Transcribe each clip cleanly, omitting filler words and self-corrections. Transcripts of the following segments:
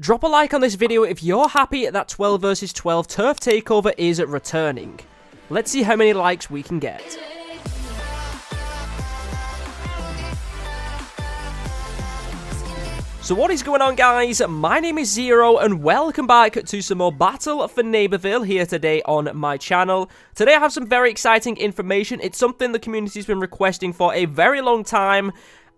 Drop a like on this video if you're happy that 12 vs 12 Turf Takeover is returning. Let's see how many likes we can get. So what is going on, guys? My name is Zero and welcome back to some more Battle for Neighborville here today on my channel. Today I have some very exciting information. It's something the community's been requesting for a very long time,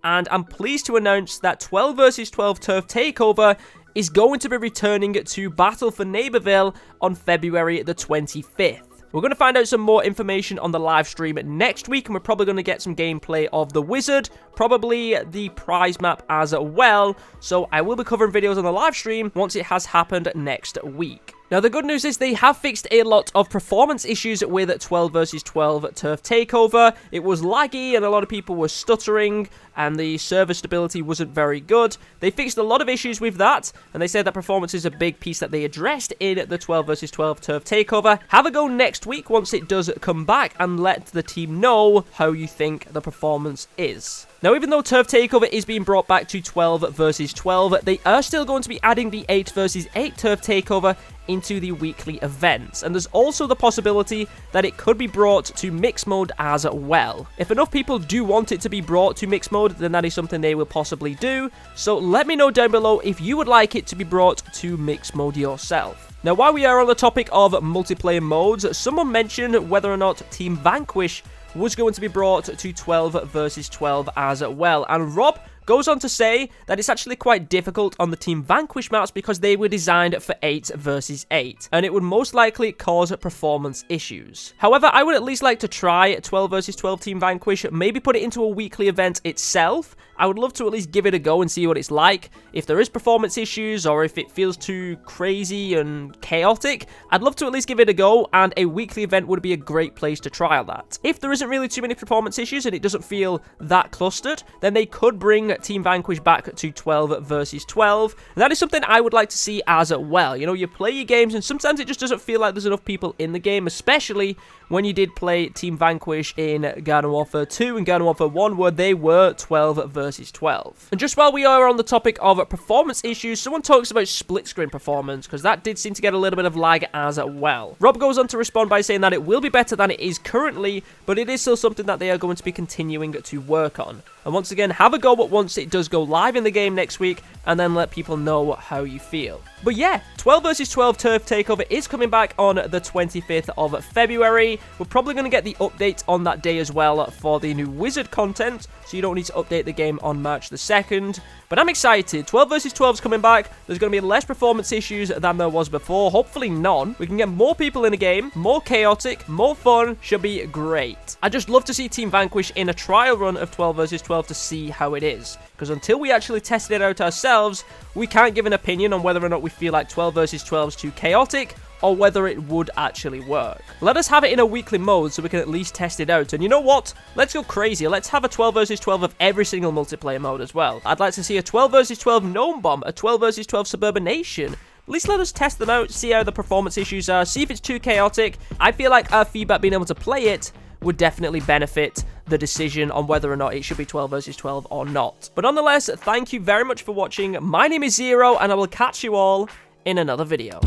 and I'm pleased to announce that 12 vs 12 Turf Takeover is going to be returning to Battle for Neighborville on February the 25th. We're going to find out some more information on the live stream next week, and we're probably going to get some gameplay of the wizard, probably the prize map as well. So I will be covering videos on the live stream once it has happened next week. Now, the good news is they have fixed a lot of performance issues with 12 vs 12 Turf Takeover. It was laggy and a lot of people were stuttering and the server stability wasn't very good. They fixed a lot of issues with that, and they said that performance is a big piece that they addressed in the 12 vs 12 Turf Takeover. Have a go next week once it does come back and let the team know how you think the performance is. Now, even though Turf Takeover is being brought back to 12 vs 12, they are still going to be adding the 8 vs 8 Turf Takeover into the weekly events, and there's also the possibility that it could be brought to mixed mode as well. If enough people do want it to be brought to mixed mode, then that is something they will possibly do, so let me know down below if you would like it to be brought to mixed mode yourself. Now, while we are on the topic of multiplayer modes, someone mentioned whether or not Team Vanquish was going to be brought to 12 vs 12 as well, and Rob goes on to say that it's actually quite difficult on the Team Vanquish maps because they were designed for 8 vs 8, and it would most likely cause performance issues. However, I would at least like to try 12 vs 12 Team Vanquish, maybe put it into a weekly event itself. I would love to at least give it a go and see what it's like. If there is performance issues or if it feels too crazy and chaotic, I'd love to at least give it a go, and a weekly event would be a great place to trial that. If there isn't really too many performance issues and it doesn't feel that clustered, then they could bring Team Vanquish back to 12 vs 12. And that is something I would like to see as well. You know, you play your games and sometimes it just doesn't feel like there's enough people in the game, especially when you did play Team Vanquish in Garden Warfare 2 and Garden Warfare 1, where they were 12 vs 12. And just while we are on the topic of performance issues, someone talks about split screen performance, because that did seem to get a little bit of lag as well. Rob goes on to respond by saying that it will be better than it is currently, but it is still something that they are going to be continuing to work on. And once again, have a go but once it does go live in the game next week, and then let people know how you feel. But yeah, 12 vs 12 Turf Takeover is coming back on the 25th of February. We're probably going to get the update on that day as well for the new wizard content, so you don't need to update the game on March the 2nd. But I'm excited. 12 vs 12 is coming back. There's going to be less performance issues than there was before. Hopefully none. We can get more people in the game, more chaotic, more fun. Should be great. I'd just love to see Team Vanquish in a trial run of 12 vs 12 to see how it is, because until we actually tested it out ourselves, we can't give an opinion on whether or not we feel like 12 vs 12 is too chaotic or whether it would actually work. Let us have it in a weekly mode so we can at least test it out. And you know what? Let's go crazy. Let's have a 12 vs 12 of every single multiplayer mode as well. I'd like to see a 12 vs 12 Gnome Bomb, a 12 vs 12 Suburban Nation. At least let us test them out, see how the performance issues are, see if it's too chaotic. I feel like our feedback, being able to play it, would definitely benefit the decision on whether or not it should be 12 vs 12 or not. But nonetheless, thank you very much for watching. My name is Zero, and I will catch you all in another video.